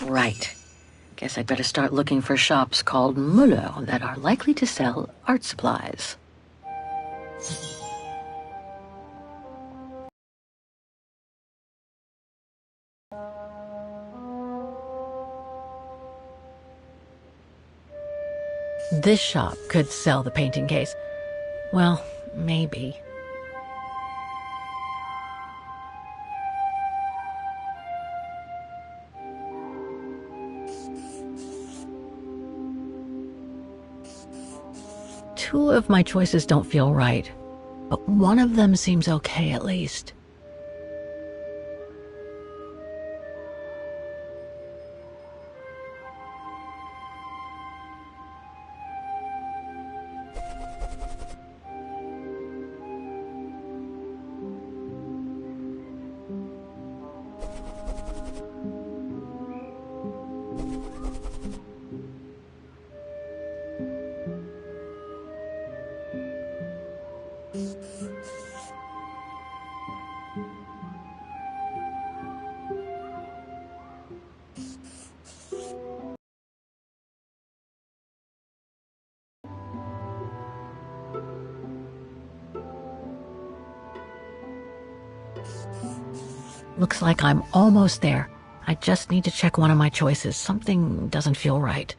Right. Guess I'd better start looking for shops called Muller that are likely to sell art supplies. This shop could sell the painting case. Well, maybe. Two of my choices don't feel right, but one of them seems okay at least. Looks like I'm almost there. I just need to check one of my choices. Something doesn't feel right.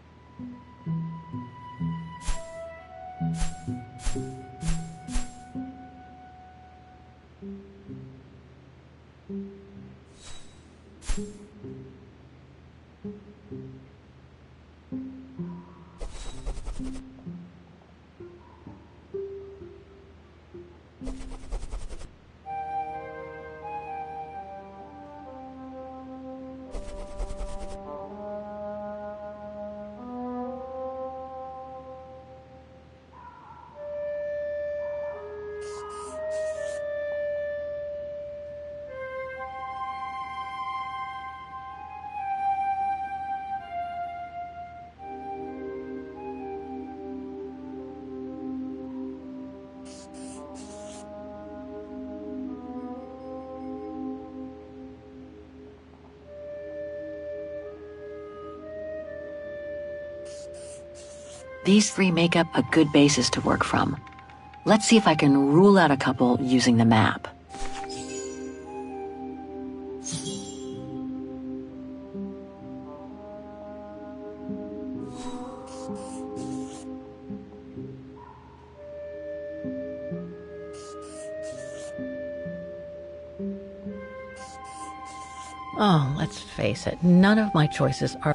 These three make up a good basis to work from. Let's see if I can rule out a couple using the map. Oh, let's face it, none of my choices are...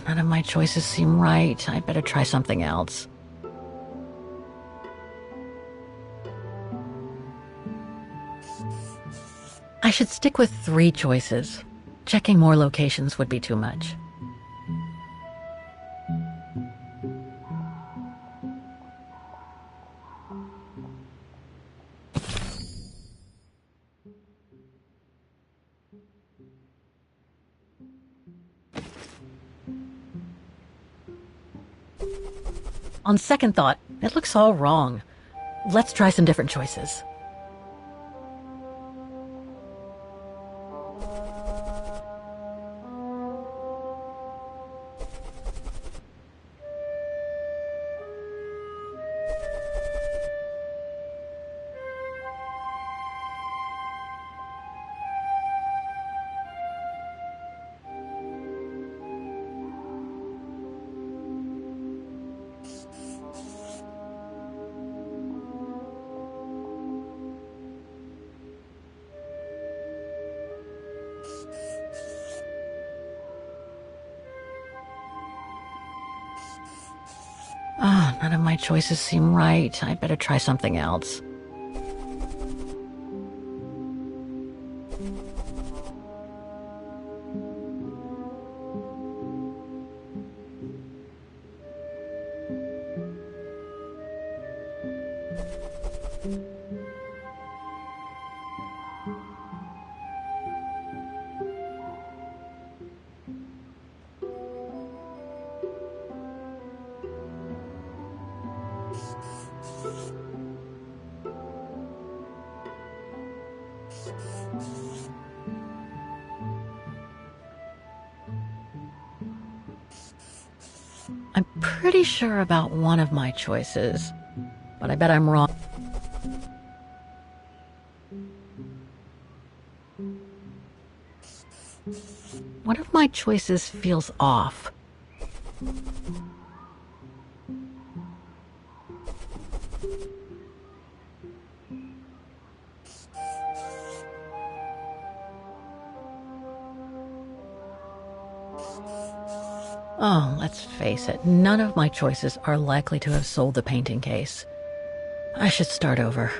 None of my choices seem right. I better try something else. I should stick with 3 choices. Checking more locations would be too much. On second thought, it looks all wrong. Let's try some different choices. None of my choices seem right. I better try something else. I'm pretty sure about one of my choices, but I bet I'm wrong. One of my choices feels off. Oh, let's face it, none of my choices are likely to have sold the painting case. I should start over.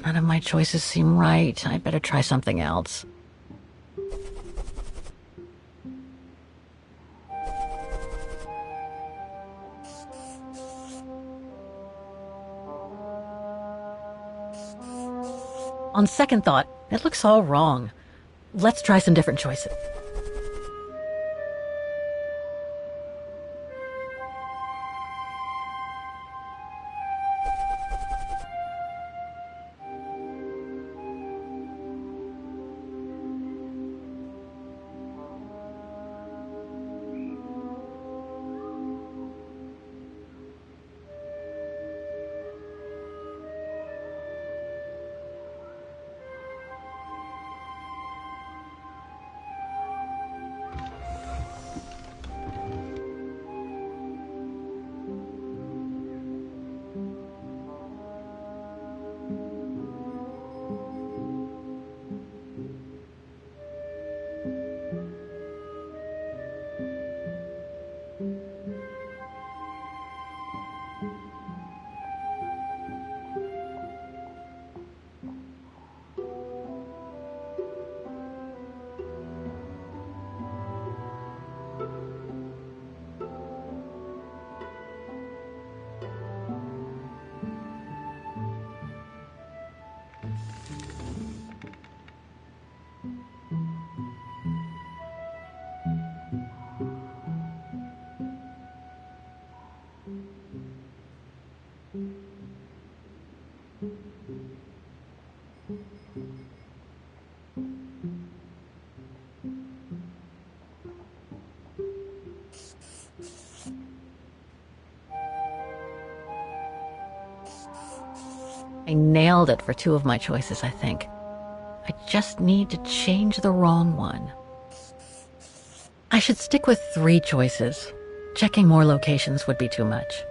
None of my choices seem right. I better try something else. On second thought, it looks all wrong. Let's try some different choices. I nailed it for two of my choices, I think. I just need to change the wrong one. I should stick with 3 choices. Checking more locations would be too much.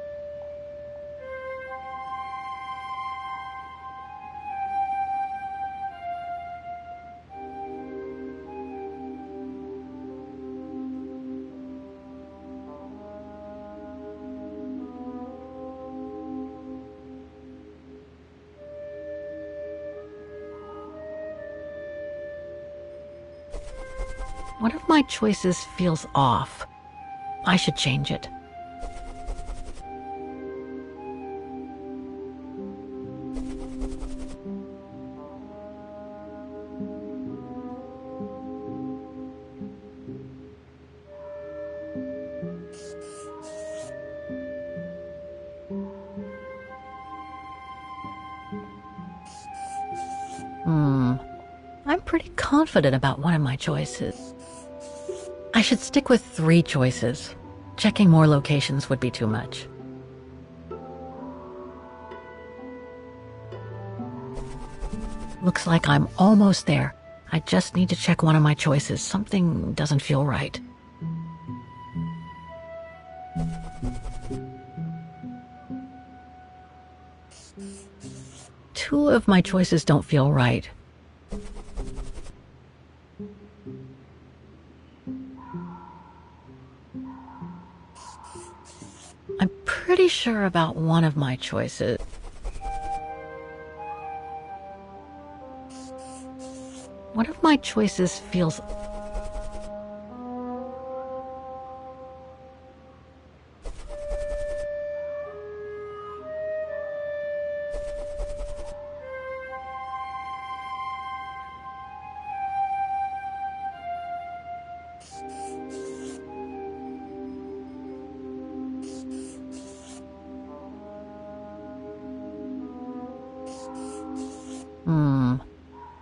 One of my choices feels off. I should change it. pretty confident about one of my choices. I should stick with 3 choices. Checking more locations would be too much. Looks like I'm almost there. I just need to check one of my choices. Something doesn't feel right. Two of my choices don't feel right. I'm pretty sure about one of my choices. One of my choices feels...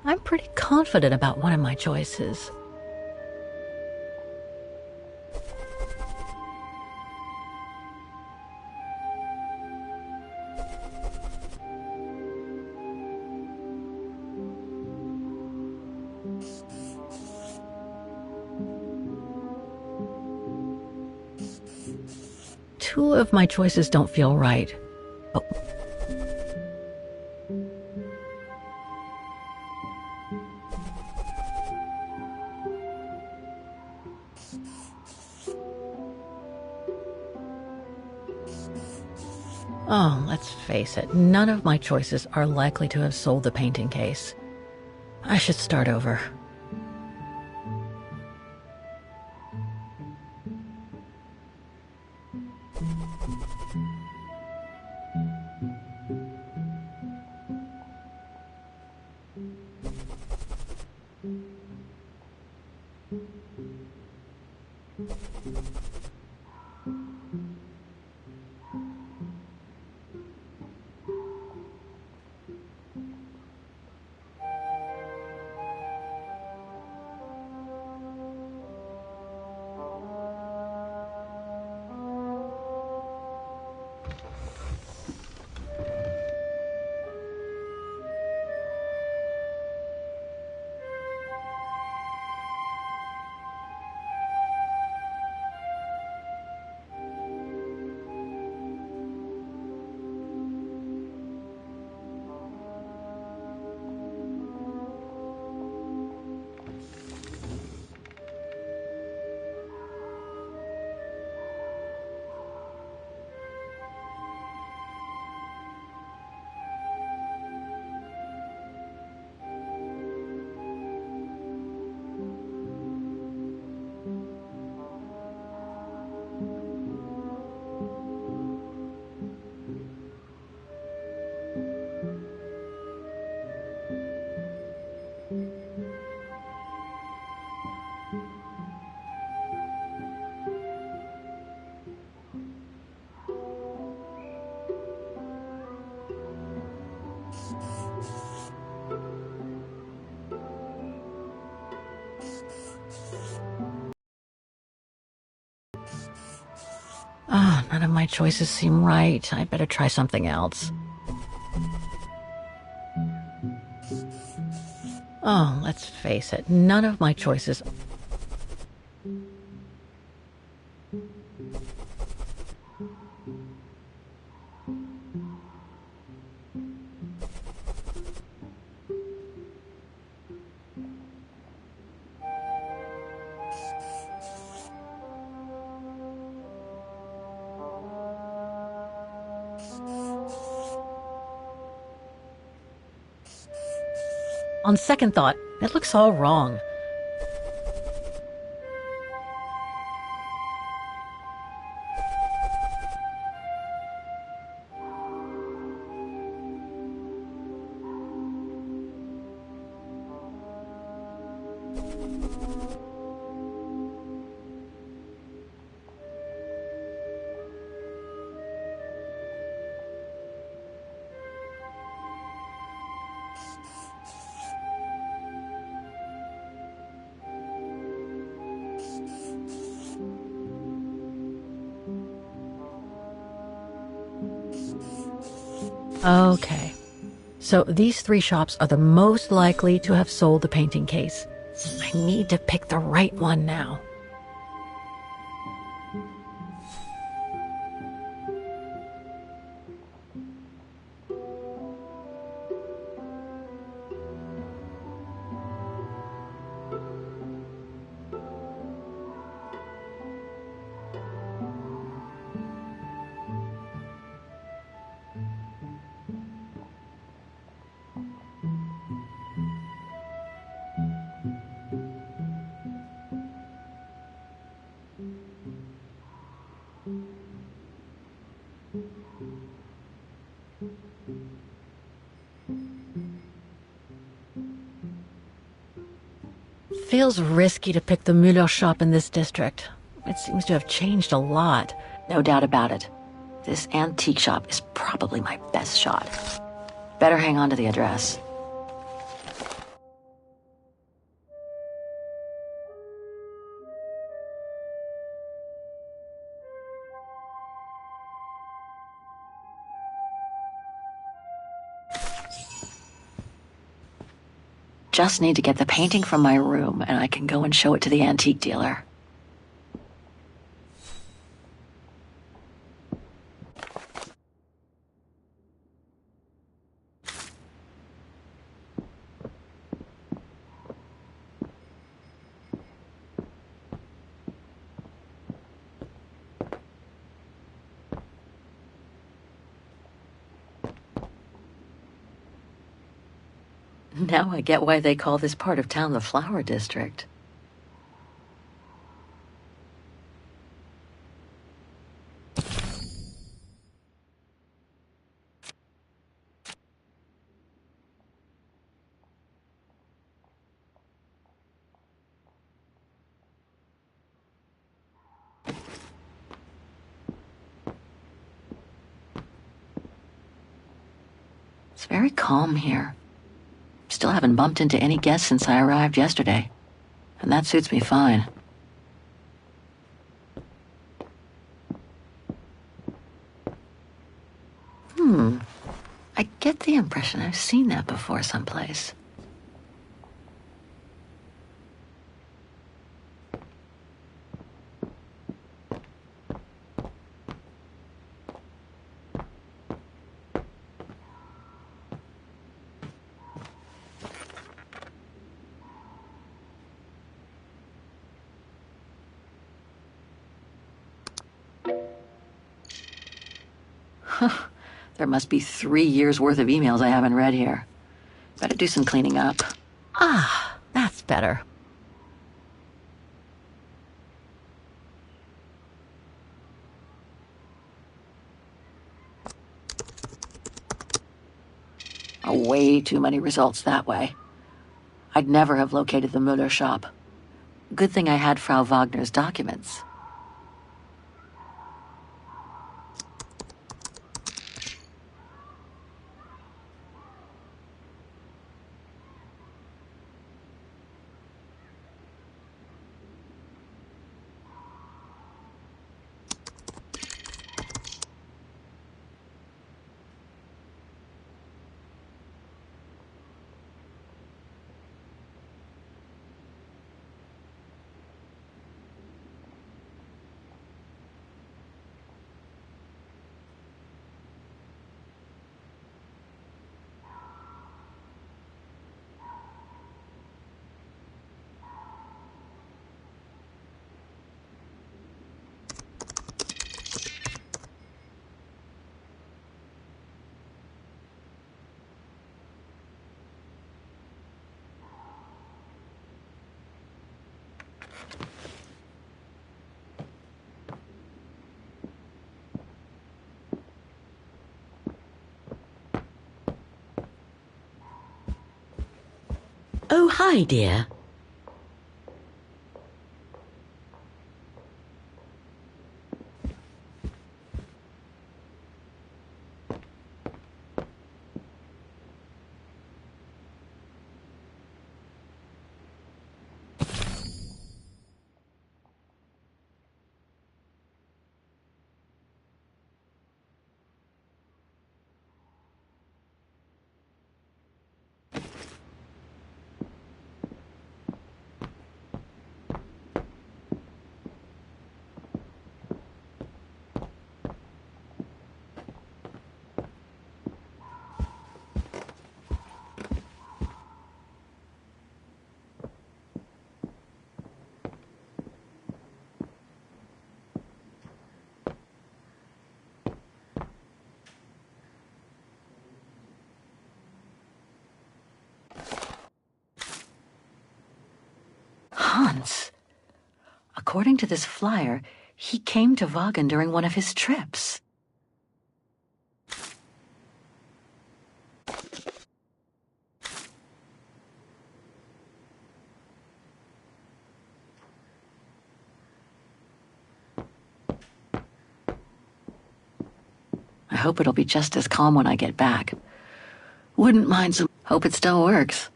I'm pretty confident about one of my choices. Two of my choices don't feel right. But oh, let's face it, none of my choices are likely to have sold the painting case. I should start over. None of my choices seem right. I better try something else. Oh, let's face it, none of my choices... On second thought, it looks all wrong. Okay. So these 3 shops are the most likely to have sold the painting case. I need to pick the right one now. Feels risky to pick the Müller shop in this district. It seems to have changed a lot. No doubt about it. This antique shop is probably my best shot. Better hang on to the address. Just need to get the painting from my room, and I can go and show it to the antique dealer. Now I get why they call this part of town the Flower District. It's very calm here. Still haven't bumped into any guests since I arrived yesterday, and that suits me fine. I get the impression I've seen that before someplace. There must be 3 years' worth of emails I haven't read here. Better do some cleaning up. Ah, that's better. Way too many results that way. I'd never have located the Müller shop. Good thing I had Frau Wagner's documents. Oh, hi, dear. months. According to this flyer, he came to Vaughan during one of his trips. I hope it'll be just as calm when I get back. Wouldn't mind some. Hope it still works.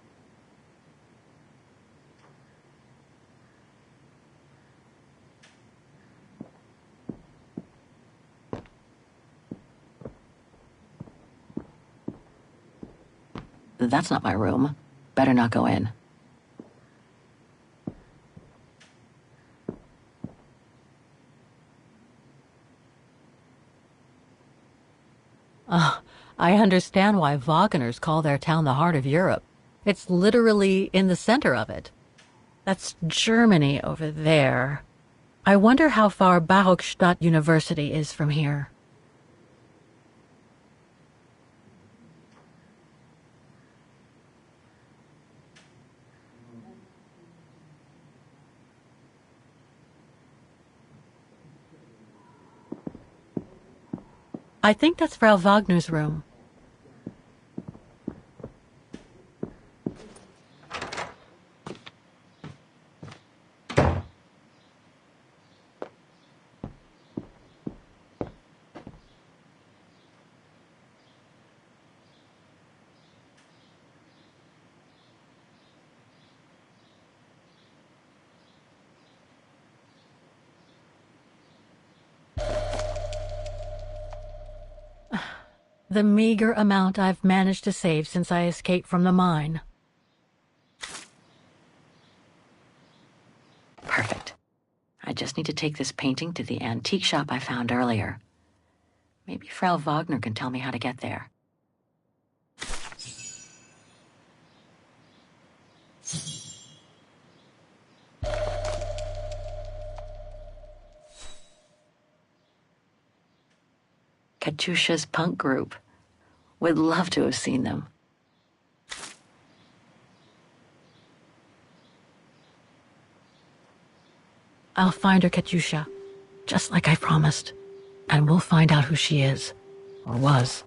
That's not my room. Better not go in. I understand why Wagner's call their town the heart of Europe. It's literally in the center of it. That's Germany over there. I wonder how far Barokstadt University is from here. I think that's Frau Wagner's room. The meager amount I've managed to save since I escaped from the mine. Perfect. I just need to take this painting to the antique shop I found earlier. Maybe Frau Wagner can tell me how to get there. Katyusha's punk group. Would love to have seen them. I'll find her, Katyusha, just like I promised. And we'll find out who she is, or was.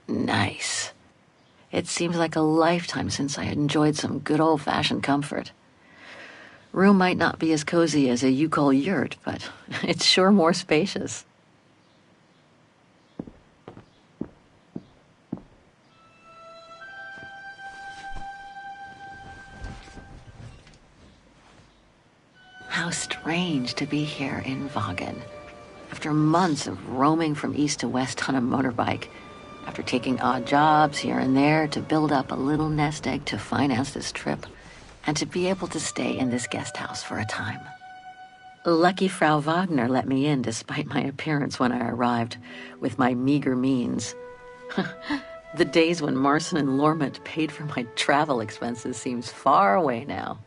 Nice. It seems like a lifetime since I enjoyed some good old-fashioned comfort. Room might not be as cozy as a you-call yurt, but it's sure more spacious. How strange to be here in Vaughan. After months of roaming from east to west on a motorbike, after taking odd jobs here and there to build up a little nest egg to finance this trip, and to be able to stay in this guest house for a time. Lucky Frau Wagner let me in despite my appearance when I arrived, with my meager means. The days when Marson and Lormont paid for my travel expenses seems far away now.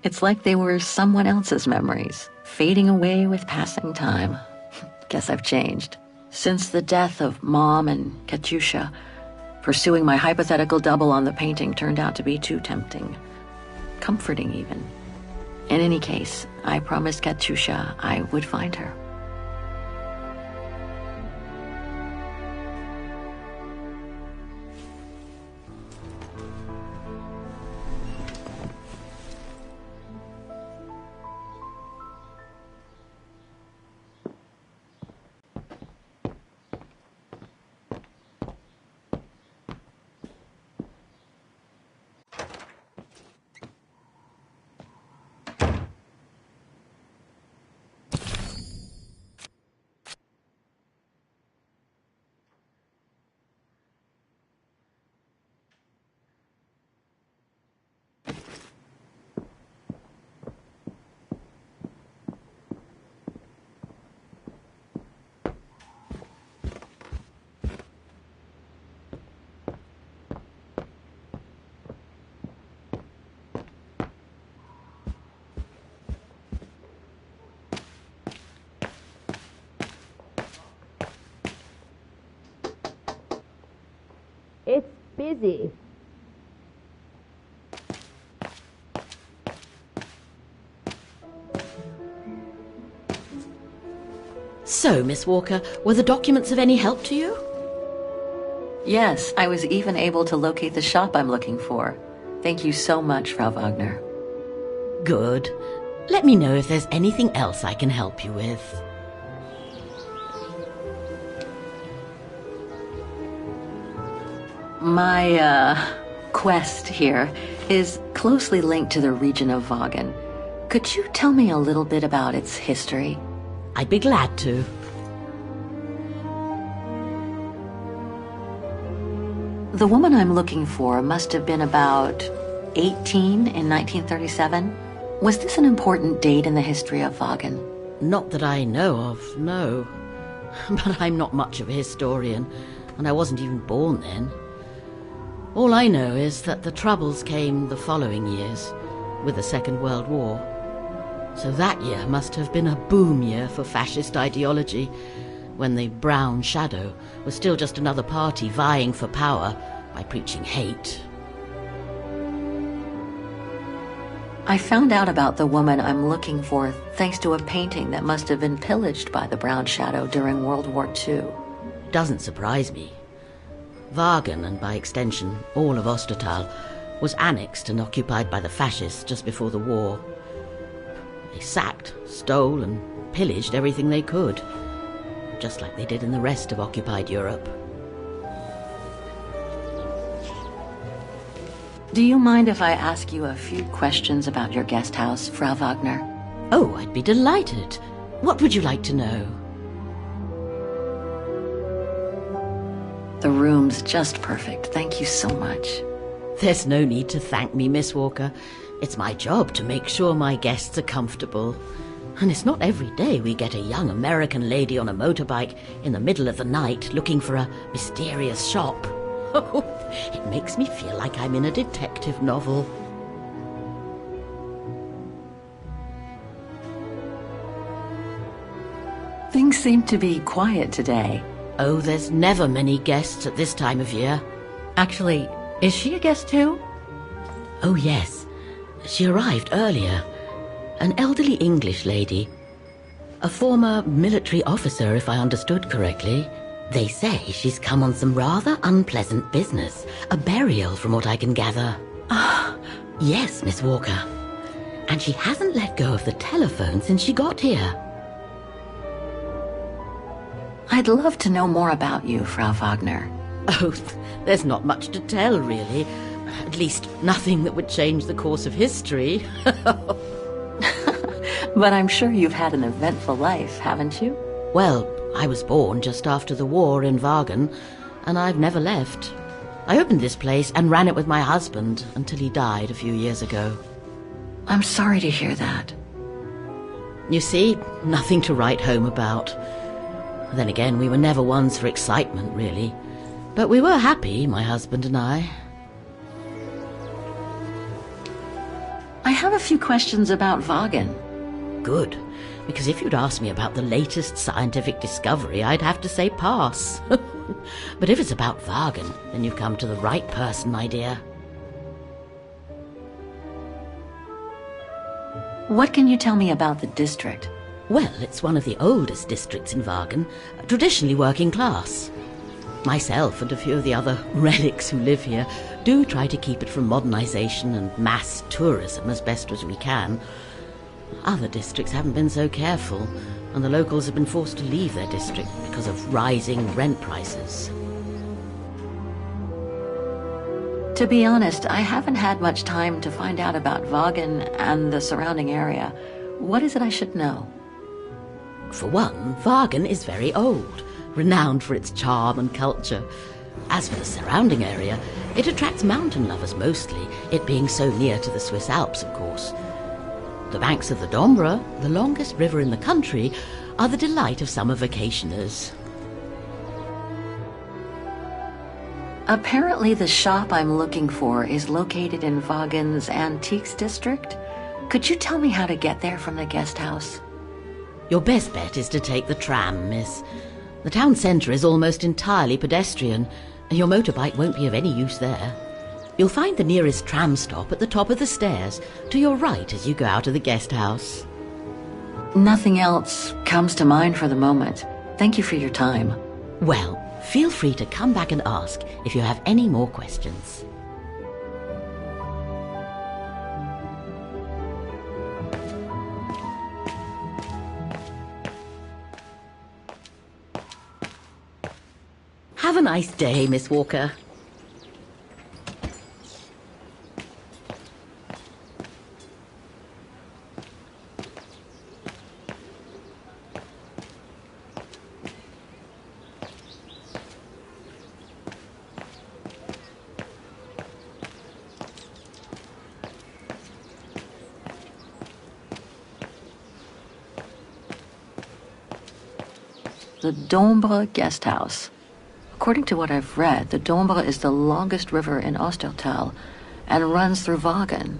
It's like they were someone else's memories, fading away with passing time. Guess I've changed. Since the death of Mom and Katyusha, pursuing my hypothetical double on the painting turned out to be too tempting. Comforting, even. In any case, I promised Katyusha I would find her. busy. So, Miss Walker, were the documents of any help to you? Yes, I was even able to locate the shop I'm looking for. Thank you so much, Frau Wagner. Good. Let me know if there's anything else I can help you with. My, quest here is closely linked to the region of Vagen. Could you tell me a little bit about its history? I'd be glad to. The woman I'm looking for must have been about 18 in 1937. Was this an important date in the history of Vagen? Not that I know of, no. But I'm not much of a historian, and I wasn't even born then. All I know is that the Troubles came the following years, with the Second World War. So that year must have been a boom year for fascist ideology, when the Brown Shadow was still just another party vying for power by preaching hate. I found out about the woman I'm looking for thanks to a painting that must have been pillaged by the Brown Shadow during World War II. Doesn't surprise me. Vagen, and by extension all of Ostertal, was annexed and occupied by the fascists just before the war. They sacked, stole, and pillaged everything they could, just like they did in the rest of occupied Europe. Do you mind if I ask you a few questions about your guest house, Frau Wagner? Oh, I'd be delighted. What would you like to know? The room's just perfect. Thank you so much. There's no need to thank me, Miss Walker. It's my job to make sure my guests are comfortable. And it's not every day we get a young American lady on a motorbike in the middle of the night looking for a mysterious shop. It makes me feel like I'm in a detective novel. Things seem to be quiet today. Oh, there's never many guests at this time of year. Actually, is she a guest too? Oh, yes. She arrived earlier. An elderly English lady. A former military officer, if I understood correctly. They say she's come on some rather unpleasant business. A burial, from what I can gather. Yes, Miss Walker. And she hasn't let go of the telephone since she got here. I'd love to know more about you, Frau Wagner. Oh, there's not much to tell, really. At least nothing that would change the course of history. But I'm sure you've had an eventful life, haven't you? Well, I was born just after the war in Vagen, and I've never left. I opened this place and ran it with my husband until he died a few years ago. I'm sorry to hear that. You see, nothing to write home about. Then again, we were never ones for excitement, really. But we were happy, my husband and I. I have a few questions about Vagen. Good, because if you'd asked me about the latest scientific discovery, I'd have to say pass. But if it's about Vagen, then you've come to the right person, my dear. What can you tell me about the district? Well, it's one of the oldest districts in Vagen, traditionally working class. Myself and a few of the other relics who live here do try to keep it from modernization and mass tourism as best as we can. Other districts haven't been so careful, and the locals have been forced to leave their district because of rising rent prices. To be honest, I haven't had much time to find out about Vagen and the surrounding area. What is it I should know? For one, Vagen is very old, renowned for its charm and culture. As for the surrounding area, it attracts mountain lovers mostly, it being so near to the Swiss Alps, of course. The banks of the Dombra, the longest river in the country, are the delight of summer vacationers. Apparently the shop I'm looking for is located in Vagen's Antiques district. Could you tell me how to get there from the guest house? Your best bet is to take the tram, miss. The town centre is almost entirely pedestrian, Your motorbike won't be of any use there. You'll find the nearest tram stop at the top of the stairs, to your right as you go out of the guest house. Nothing else comes to mind for the moment. Thank you for your time. Well, feel free to come back and ask if you have any more questions. Have a nice day, Miss Walker. The Dombre guest house. According to what I've read, the Dombre is the longest river in Ostertal and runs through Vagen.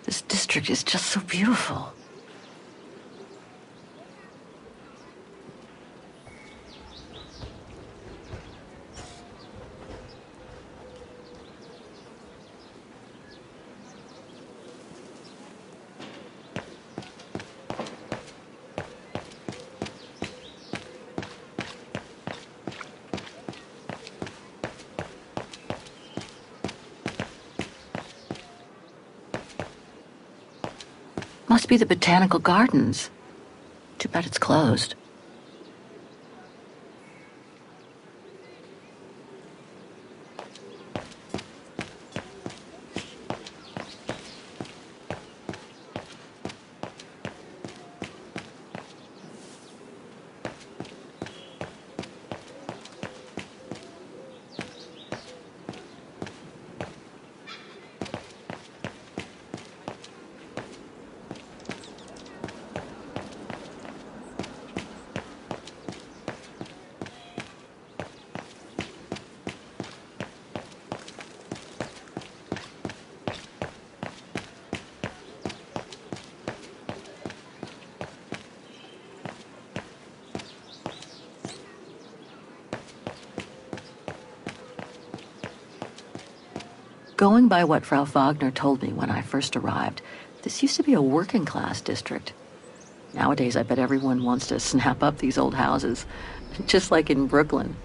This district is just so beautiful. Must be the botanical gardens. Too bad it's closed. Going by what Frau Wagner told me when I first arrived, this used to be a working-class district. Nowadays, I bet everyone wants to snap up these old houses, just like in Brooklyn.